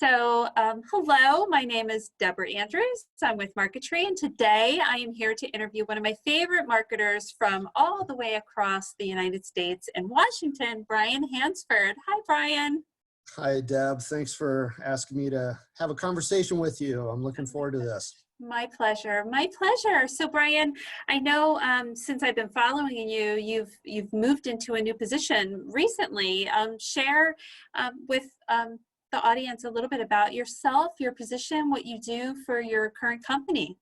Hello, my name is Debra Andrews. I'm with Marketri, and today I am here to interview one of my favorite marketers from all the way across the United States and Washington, Brian Hansford. Hi, Brian. Hi, Deb. Thanks for asking me to have a conversation with you. I'm looking forward to this. My pleasure. My pleasure. So, Brian, I know since I've been following you, you've moved into a new position recently. Share with the audience a little bit about yourself, your position, what you do for your current company.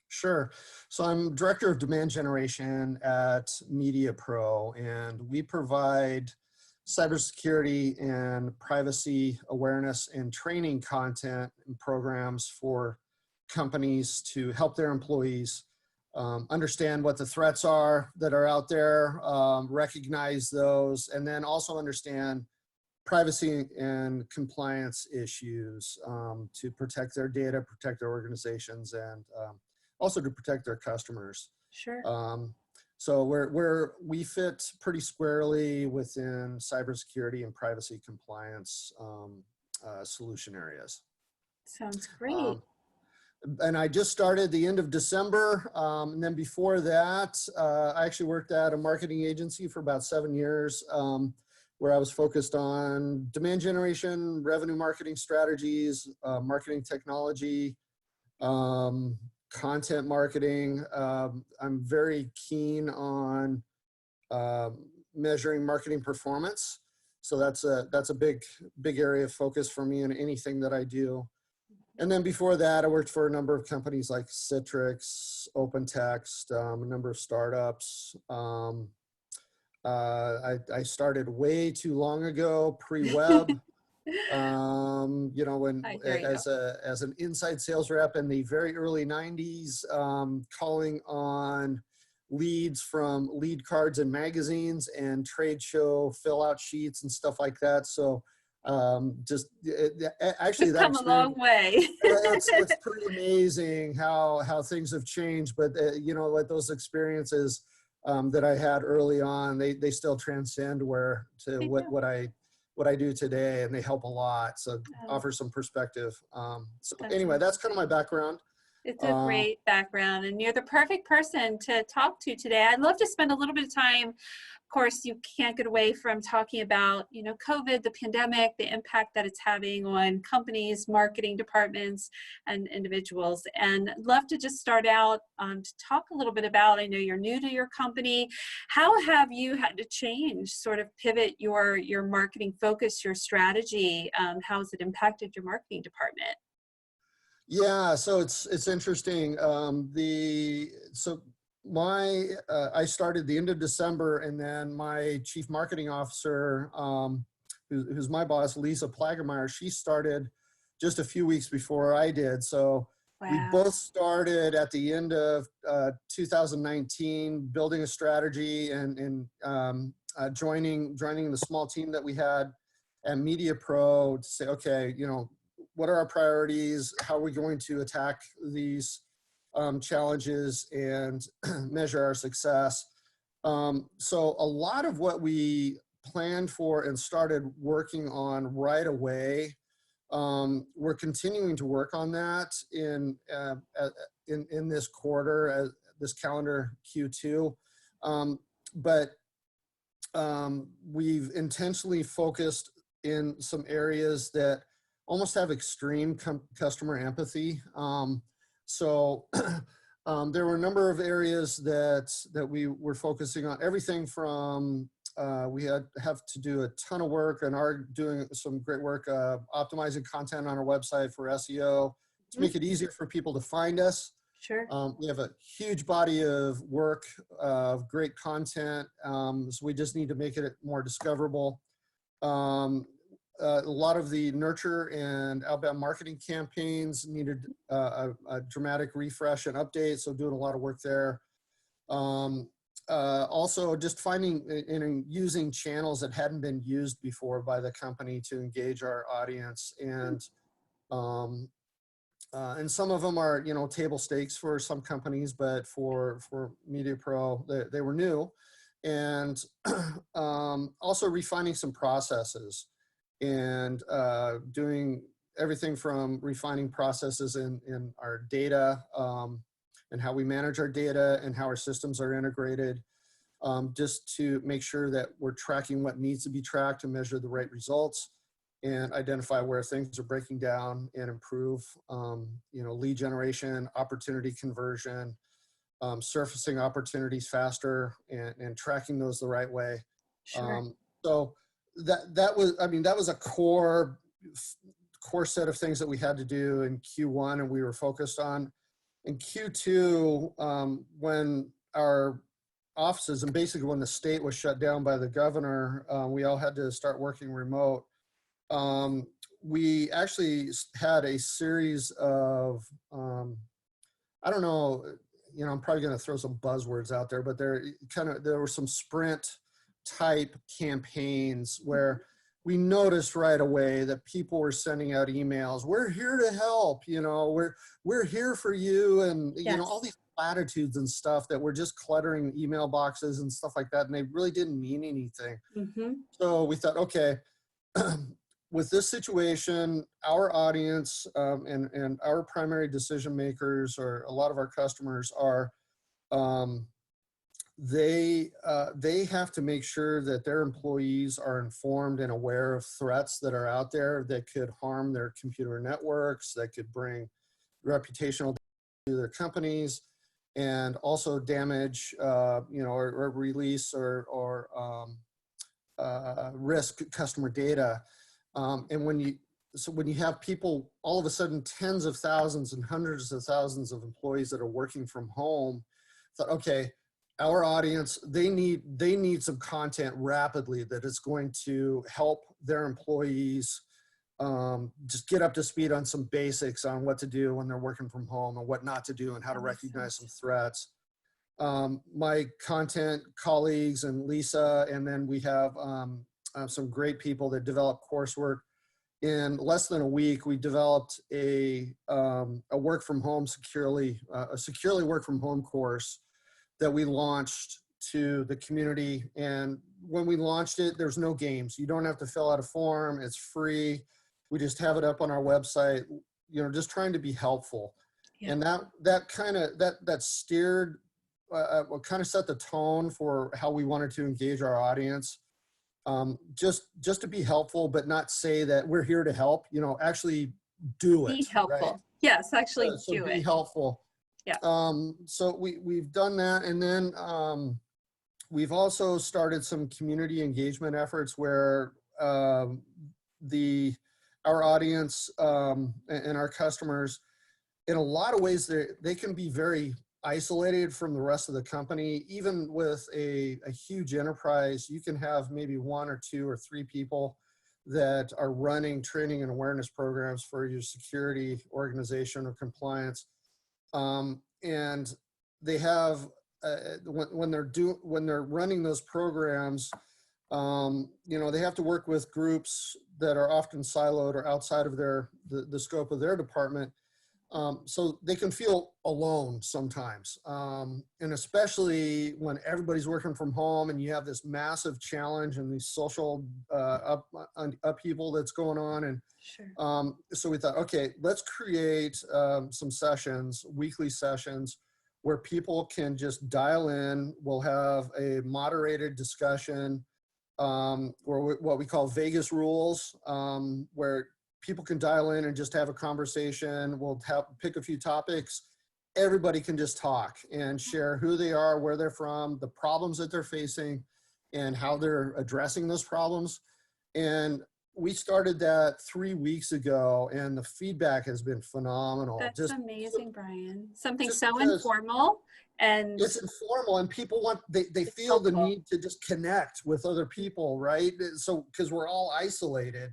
Sure. So I'm Director of Demand Generation at MediaPro, and we provide cybersecurity and privacy awareness and training content and programs for companies to help their employees understand what the threats are that are out there, recognize those, and then also understand privacy and compliance issues to protect their data, protect their organizations, and also to protect their customers. Sure. So we fit pretty squarely within cybersecurity and privacy compliance solution areas. Sounds great. And I just started the end of December. And then before that, I actually worked at a marketing agency for about 7 years, where I was focused on demand generation, revenue marketing strategies, marketing technology, content marketing. I'm very keen on measuring marketing performance. So that's a big area of focus for me in anything that I do. And then before that, I worked for a number of companies like Citrix, OpenText, a number of startups. I started way too long ago, pre-web, you know, when as an inside sales rep in the very early 90s, calling on leads from lead cards and magazines and trade show fill out sheets and stuff like that. So actually We've come a long way. it's pretty amazing how things have changed, but you know, like those experiences that I had early on, they still transcend what I do today, and they help a lot. So offer some perspective. So anyway, that's kind of my background. It's a great background, and you're the perfect person to talk to today. I'd love to spend a little bit of time. Of course, you can't get away from talking about, you know, COVID, the pandemic, the impact that it's having on companies, marketing departments, and individuals. And I'd love to just start out to talk a little bit about, I know you're new to your company. How have you had to change, sort of pivot your marketing focus, your strategy? How has it impacted your marketing department? Yeah, so it's interesting. I started the end of December, and then my chief marketing officer, who's my boss, Lisa Plagemeyer, she started just a few weeks before I did. So wow. We both started at the end of 2019, building a strategy and joining the small team that we had at MediaPro to say, okay, you know, what are our priorities? How are we going to attack these challenges and measure our success? So a lot of what we planned for and started working on right away, we're continuing to work on that in this quarter, this calendar Q2. But we've intentionally focused in some areas that almost have extreme customer empathy. So there were a number of areas that we were focusing on. Everything from we have to do a ton of work and are doing some great work optimizing content on our website for SEO to make it easier for people to find us. Sure. We have a huge body of work of great content, so we just need to make it more discoverable. A lot of the nurture and outbound marketing campaigns needed a dramatic refresh and update, so doing a lot of work there. Also, just finding and using channels that hadn't been used before by the company to engage our audience, and some of them are, you know, table stakes for some companies, but for MediaPro, they were new, and also refining some processes and doing everything from refining processes in our data, and how we manage our data and how our systems are integrated, just to make sure that we're tracking what needs to be tracked and measure the right results and identify where things are breaking down and improve, lead generation, opportunity conversion, surfacing opportunities faster and tracking those the right way. Sure. So that was a core set of things that we had to do in Q1 and we were focused on. In Q2, when our offices and basically when the state was shut down by the governor, we all had to start working remote. We actually had a series of, I don't know, I'm probably going to throw some buzzwords out there, but there were some sprint type campaigns where we noticed right away that people were sending out emails. We're here to help, we're here for you. And, Yes. All these platitudes and stuff that were just cluttering email boxes and stuff like that. And they really didn't mean anything. Mm-hmm. So we thought, okay, with this situation, our audience and our primary decision makers, or a lot of our customers, are they have to make sure that their employees are informed and aware of threats that are out there that could harm their computer networks, that could bring reputational to their companies, and also damage, or release or risk customer data. And when you have people, all of a sudden, tens of thousands and hundreds of thousands of employees that are working from home, thought, okay, our audience, they need some content rapidly that is going to help their employees just get up to speed on some basics on what to do when they're working from home and what not to do and how to recognize some threats. My content colleagues and Lisa, and then we have some great people that develop coursework. In less than a week, we developed a work from home a securely work from home course that we launched to the community. And when we launched it, there's no games. You don't have to fill out a form. It's free. We just have it up on our website, just trying to be helpful. Yeah. And that steered, kind of set the tone for how we wanted to engage our audience. Just to be helpful, but not say that we're here to help, actually do it. Be helpful. Right? Yes, actually do it. Be helpful. Yeah. So we've done that. And then we've also started some community engagement efforts where our audience and our customers, in a lot of ways, they can be very isolated from the rest of the company. Even with a huge enterprise, you can have maybe 1 or 2 or 3 people that are running training and awareness programs for your security organization or compliance. And they have, when they're running those programs, they have to work with groups that are often siloed or outside of the scope of their department. So they can feel alone sometimes. And especially when everybody's working from home and you have this massive challenge and these social upheaval that's going on. And sure. So we thought, okay, let's create some sessions, weekly sessions, where people can just dial in. We'll have a moderated discussion, or what we call Vegas rules, where people can dial in and just have a conversation. We'll pick a few topics. Everybody can just talk and share who they are, where they're from, the problems that they're facing, and how they're addressing those problems. And we started that 3 weeks ago, and the feedback has been phenomenal. That's amazing, Brian. Something so informal, and it's informal, and people they feel the need to just connect with other people, right? So because we're all isolated.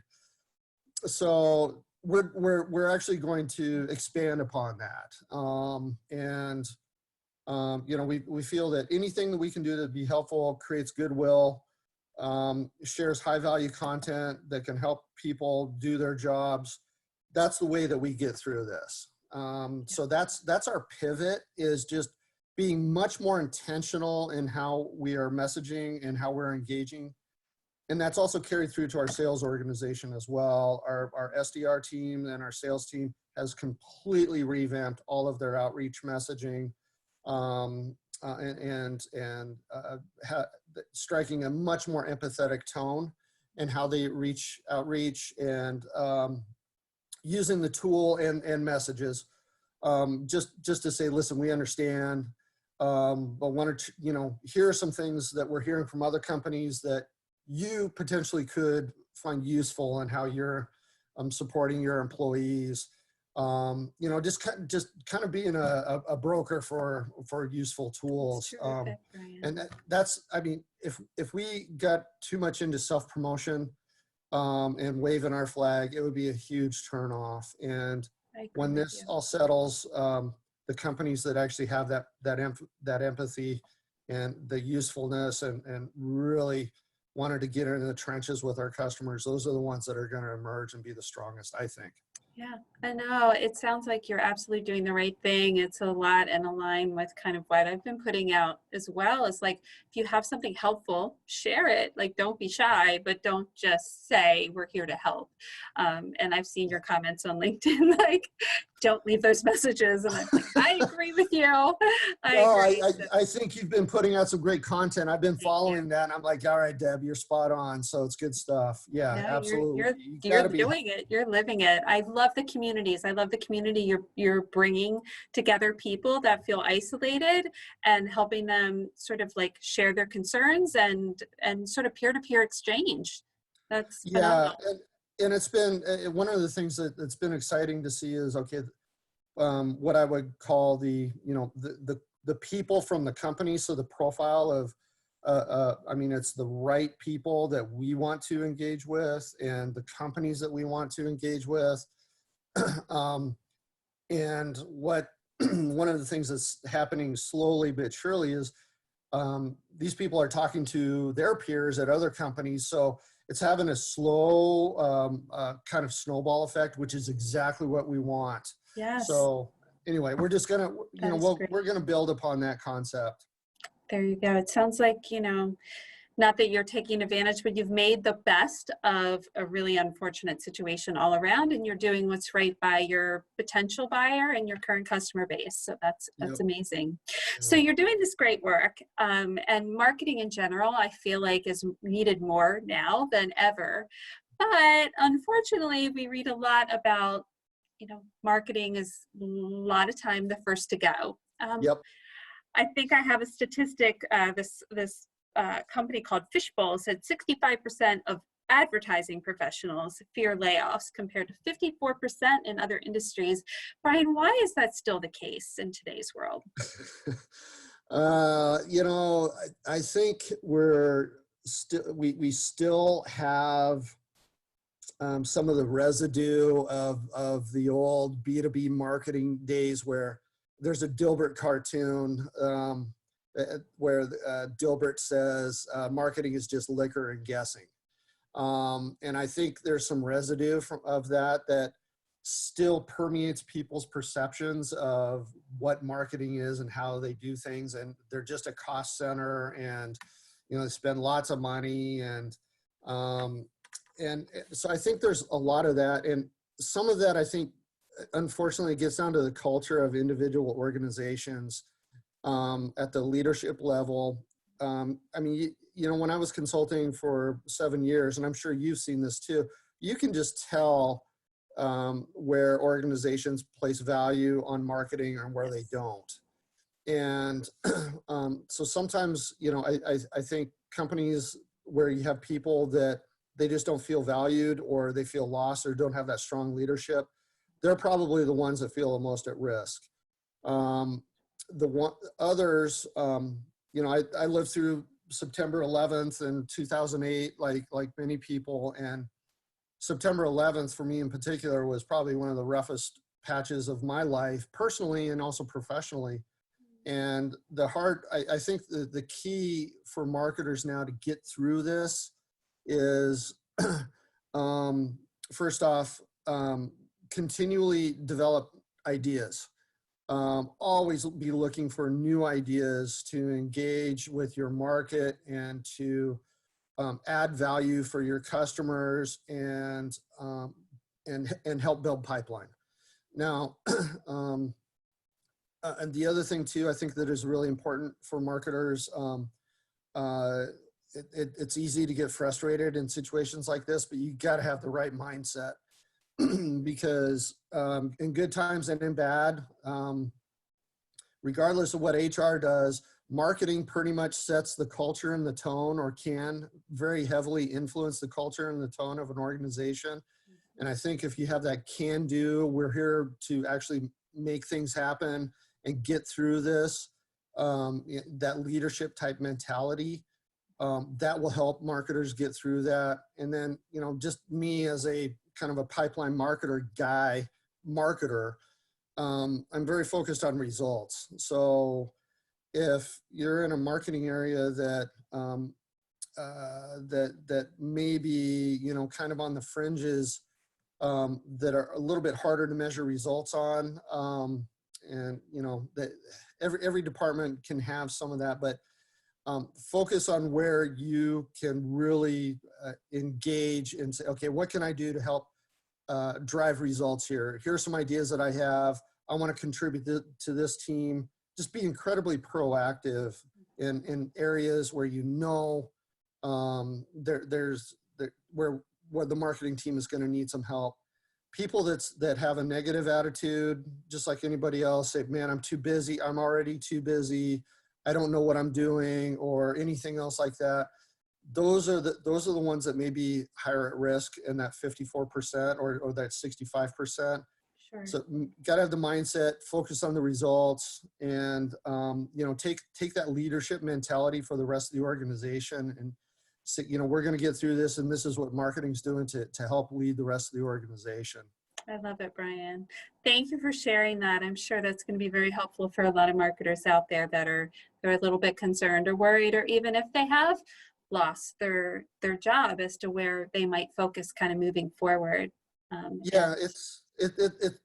So we're actually going to expand upon that. We feel that anything that we can do to be helpful creates goodwill, shares high value content that can help people do their jobs. That's the way that we get through this. So that's our pivot, is just being much more intentional in how we are messaging and how we're engaging. and that's also carried through to our sales organization as well. Our SDR team and our sales team has completely revamped all of their outreach messaging, striking a much more empathetic tone in how they outreach, and using the tool and messages, just to say, listen, we understand, but here are some things that we're hearing from other companies that you potentially could find useful in how you're supporting your employees. Just kind of being a broker for useful tools. Terrific, Brian. And I mean, if we got too much into self-promotion and waving our flag, it would be a huge turnoff. And when this all settles, the companies that actually have that empathy and the usefulness and really wanted to get into the trenches with our customers, those are the ones that are going to emerge and be the strongest, I think. Yeah, I know. It sounds like you're absolutely doing the right thing. It's a lot and align with kind of what I've been putting out as well. It's like, if you have something helpful, share it. Like, don't be shy, but don't just say we're here to help. And I've seen your comments on LinkedIn, like, don't leave those messages. And I'm like, I agree with you. I think you've been putting out some great content. I've been following that, and I'm like, all right, Deb, you're spot on. So it's good stuff. Yeah, no, absolutely. You're doing it. You're living it. I love the communities. I love the community you're bringing together people that feel isolated and helping them sort of like share their concerns and sort of peer-to-peer exchange. That's phenomenal. And it's been one of the things that's been exciting to see is, okay, what I would call the people from the company. So the profile of, I mean, it's the right people that we want to engage with and the companies that we want to engage with. And what one of the things that's happening slowly but surely is these people are talking to their peers at other companies. So it's having a slow kind of snowball effect, which is exactly what we want. Yes. So anyway, we're just gonna, we're gonna build upon that concept. There you go. It sounds like, not that you're taking advantage, but you've made the best of a really unfortunate situation all around, and you're doing what's right by your potential buyer and your current customer base. So that's amazing. Yeah. So you're doing this great work, and marketing in general, I feel like is needed more now than ever. But unfortunately, we read a lot about, marketing is a lot of time the first to go. I think I have a statistic, this company called Fishbowl said 65% of advertising professionals fear layoffs compared to 54% in other industries. Brian, why is that still the case in today's world? I think we still have some of the residue of the old B2B marketing days where there's a Dilbert cartoon where Dilbert says marketing is just liquor and guessing. And I think there's some residue of that still permeates people's perceptions of what marketing is and how they do things. And they're just a cost center and, they spend lots of money. And so I think there's a lot of that. And some of that, I think, unfortunately, gets down to the culture of individual organizations at the leadership level. I mean, when I was consulting for 7 years, and I'm sure you've seen this too, you can just tell where organizations place value on marketing and where they don't. And so sometimes, I think companies where you have people that they just don't feel valued or they feel lost or don't have that strong leadership, they're probably the ones that feel the most at risk. Others, I lived through September 11th in 2008, like many people, and September 11th for me in particular was probably one of the roughest patches of my life, personally and also professionally. And I think the key for marketers now to get through this is, first off, continually develop ideas. Always be looking for new ideas to engage with your market and to add value for your customers and help build pipeline. Now, and the other thing too, I think that is really important for marketers. It's easy to get frustrated in situations like this, but you got to have the right mindset because in good times and in bad, regardless of what HR does, marketing pretty much sets the culture and the tone, or can very heavily influence the culture and the tone of an organization. And I think if you have that can do, we're here to actually make things happen and get through this, that leadership type mentality, that will help marketers get through that. And then, just me as a kind of a pipeline marketer, I'm very focused on results. So if you're in a marketing area that that may be, kind of on the fringes, that are a little bit harder to measure results on, and that every department can have some of that, but focus on where you can really engage and say, okay, what can I do to help drive results here? Here are some ideas that I have. I want to contribute to this team. Just be incredibly proactive in areas where where the marketing team is going to need some help. People that have a negative attitude, just like anybody else, say, man, I'm too busy. I'm already too busy. I don't know what I'm doing, or anything else like that. Those are the ones that may be higher at risk in that 54% or that 65%. Sure. So got to have the mindset, focus on the results, and take that leadership mentality for the rest of the organization, and say, we're going to get through this, and this is what marketing's doing to help lead the rest of the organization. I love it, Brian. Thank you for sharing that. I'm sure that's going to be very helpful for a lot of marketers out there they're a little bit concerned or worried, or even if they have lost their job, as to where they might focus kind of moving forward. Yeah,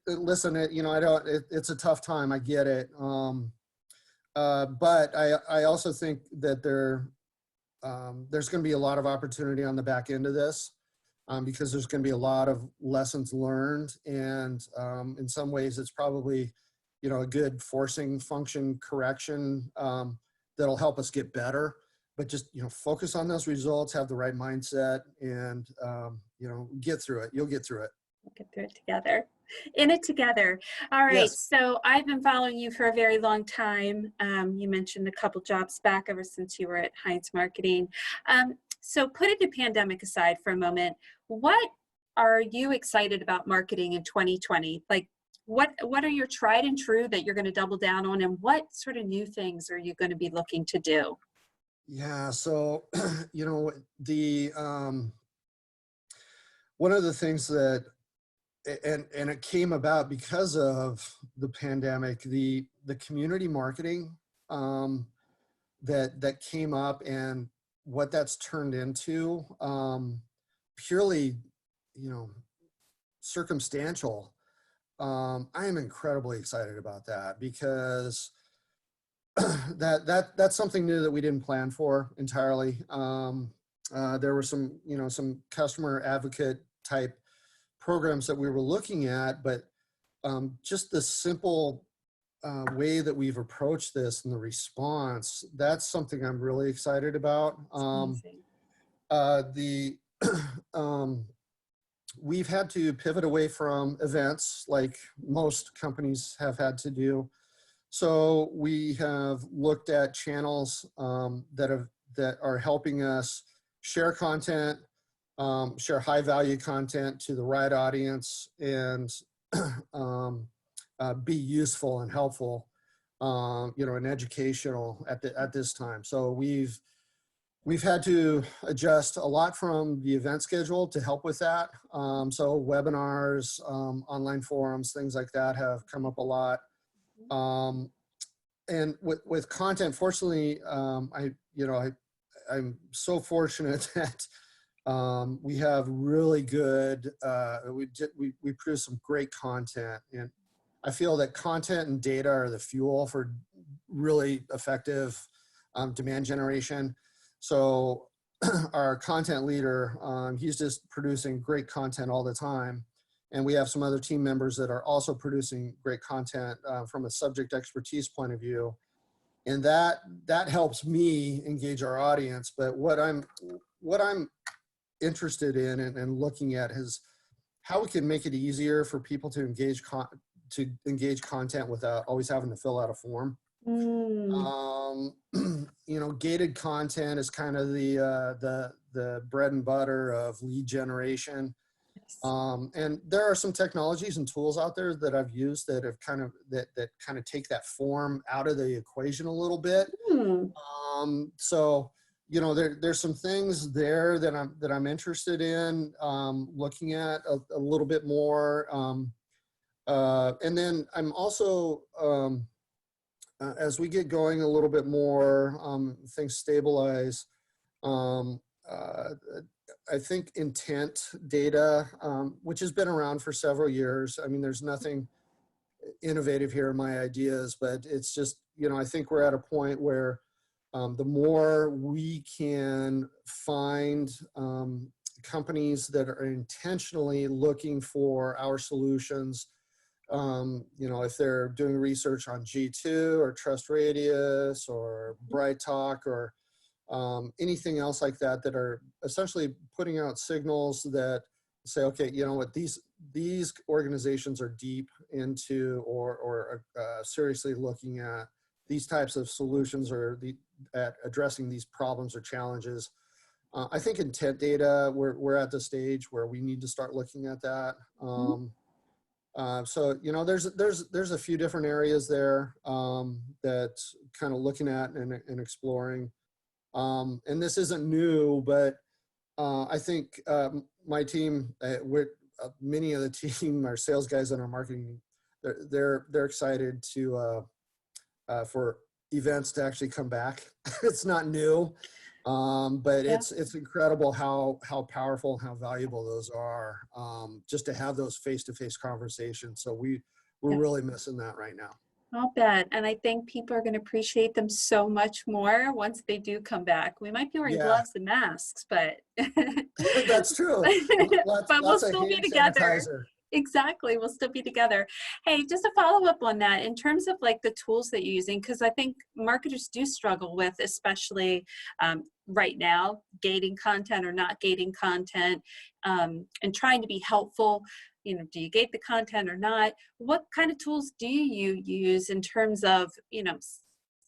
listen, it's a tough time. I get it. But I also think that there's going to be a lot of opportunity on the back end of this, because there's going to be a lot of lessons learned, and in some ways it's probably a good forcing function correction that'll help us get better. But just focus on those results, have the right mindset, and get through it. You'll get through it. We'll get through it together. In it together. All right. Yes. So I've been following you for a very long time. You mentioned a couple jobs back ever since you were at Heinz Marketing. So putting the pandemic aside for a moment, what are you excited about marketing in 2020? Like, what are your tried and true that you're going to double down on, and what sort of new things are you going to be looking to do? Yeah. So, one of the things that, and it came about because of the pandemic, the community marketing that came up, and what that's turned into, purely circumstantial. I am incredibly excited about that, because that's something new that we didn't plan for entirely. There were some customer advocate type programs that we were looking at, but just the simple way that we've approached this and the response, that's something I'm really excited about. We've had to pivot away from events like most companies have had to do. So we have looked at channels that are helping us share content, share high value content to the right audience, and be useful and helpful, and educational at this time. So we've had to adjust a lot from the event schedule to help with that. So webinars, online forums, things like that have come up a lot. And with content, fortunately, I'm so fortunate that we have really good, we produce some great content, and I feel that content and data are the fuel for really effective demand generation. So our content leader, he's just producing great content all the time. And we have some other team members that are also producing great content from a subject expertise point of view. And that helps me engage our audience. But what I'm interested in and looking at is how we can make it easier for people to engage content without always having to fill out a form. Gated content is kind of the bread and butter of lead generation. And there are some technologies and tools out there that I've used that have kind of take that form out of the equation a little bit. So, there's some things there that I'm interested in looking at a little bit more. And then I'm also, as we get going a little bit more, things stabilize. I think intent data, which has been around for several years. I mean, there's nothing innovative here in my ideas, but it's just, I think we're at a point where the more we can find companies that are intentionally looking for our solutions, if they're doing research on G2 or Trust Radius or Bright Talk or anything else like that are essentially putting out signals that say, okay, you know what, these organizations are deep into or seriously looking at these types of solutions or at addressing these problems or challenges. I think intent data, we're at the stage where we need to start looking at that. So, there's a few different areas there that kind of looking at and exploring. And this isn't new, but I think my team, many of the team, our sales guys and our marketing, they're excited to for events to actually come back. It's not new, but it's incredible how powerful and how valuable those are, just to have those face-to-face conversations. So we're really missing that right now. I'll bet. And I think people are going to appreciate them so much more once they do come back. We might be wearing gloves and masks, but that's true. But we'll still be together. Sanitizer. Exactly. We'll still be together. Hey, just a follow up on that in terms of like the tools that you're using, because I think marketers do struggle with, especially right now, gating content or not gating content, and trying to be helpful. Do you gate the content or not? What kind of tools do you use in terms of,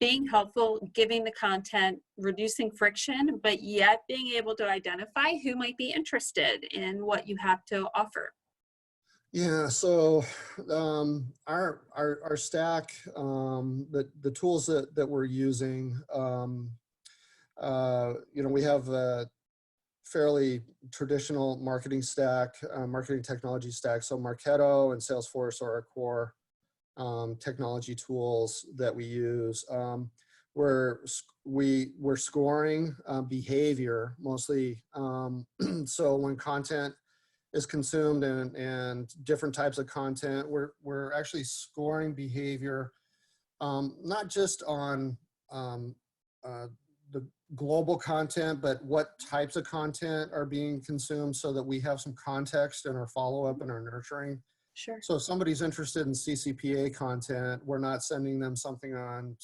being helpful, giving the content, reducing friction, but yet being able to identify who might be interested in what you have to offer? Yeah, so our stack, the tools that we're using, we have a fairly traditional marketing stack, marketing technology stack. So Marketo and Salesforce are our core technology tools that we use. We're scoring behavior mostly. So when content is consumed and different types of content, we're actually scoring behavior, not just on the global content, but what types of content are being consumed so that we have some context in our follow-up and our nurturing. Sure. So if somebody's interested in CCPA content, we're not sending them something on,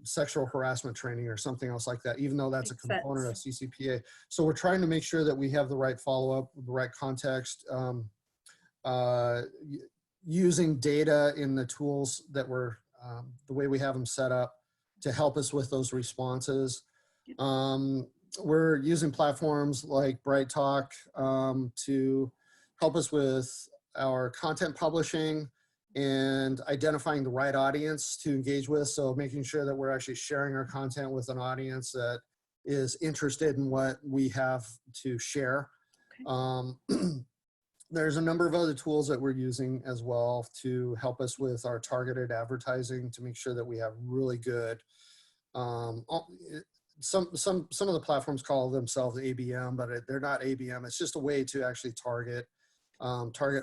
sexual harassment training or something else like that, even though that's a component of CCPA. So we're trying to make sure that we have the right follow-up, the right context, using data in the tools that we're, the way we have them set up to help us with those responses. We're using platforms like Bright Talk to help us with our content publishing and identifying the right audience to engage with. So making sure that we're actually sharing our content with an audience that is interested in what we have to share. Okay. There's a number of other tools that we're using as well to help us with our targeted advertising to make sure that we have really good, some of the platforms call themselves ABM, but they're not ABM. It's just a way to actually target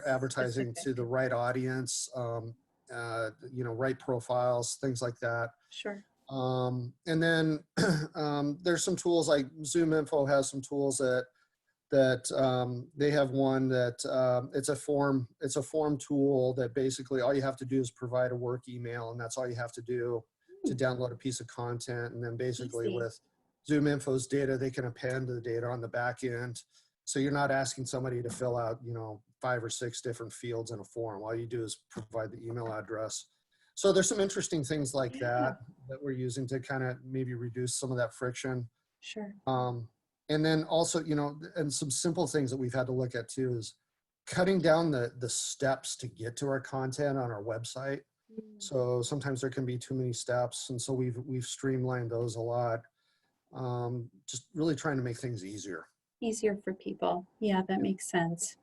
advertising to the right audience, right profiles, things like that. Sure. And then there's some tools like Zoom Info has some tools that they have one that it's a form tool that basically all you have to do is provide a work email, and that's all you have to do to download a piece of content. And then basically Easy. with Zoom Info's data, they can append the data on the back end. So you're not asking somebody to fill out, 5 or 6 different fields in a form. All you do is provide the email address. So there's some interesting things like that we're using to kind of maybe reduce some of that friction. Sure. And then also, and some simple things that we've had to look at too is cutting down the steps to get to our content on our website. So sometimes there can be too many steps. And so we've streamlined those a lot. Just really trying to make things easier. Easier for people. Yeah, that makes sense.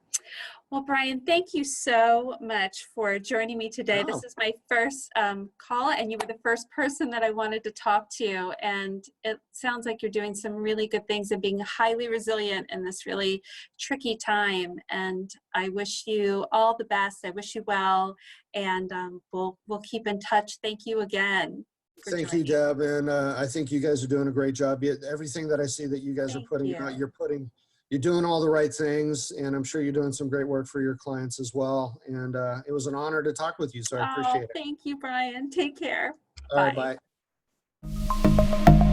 Well, Brian, thank you so much for joining me today. This is my first call, and you were the first person that I wanted to talk to. And it sounds like you're doing some really good things and being highly resilient in this really tricky time. And I wish you all the best. I wish you well, and we'll keep in touch. Thank you again. Thank you, Deb. And I think you guys are doing a great job. Everything that I see that you guys are putting out, you're doing all the right things, and I'm sure you're doing some great work for your clients as well. And it was an honor to talk with you, so I appreciate it. Thank you, Brian. Take care. All right, Bye. bye.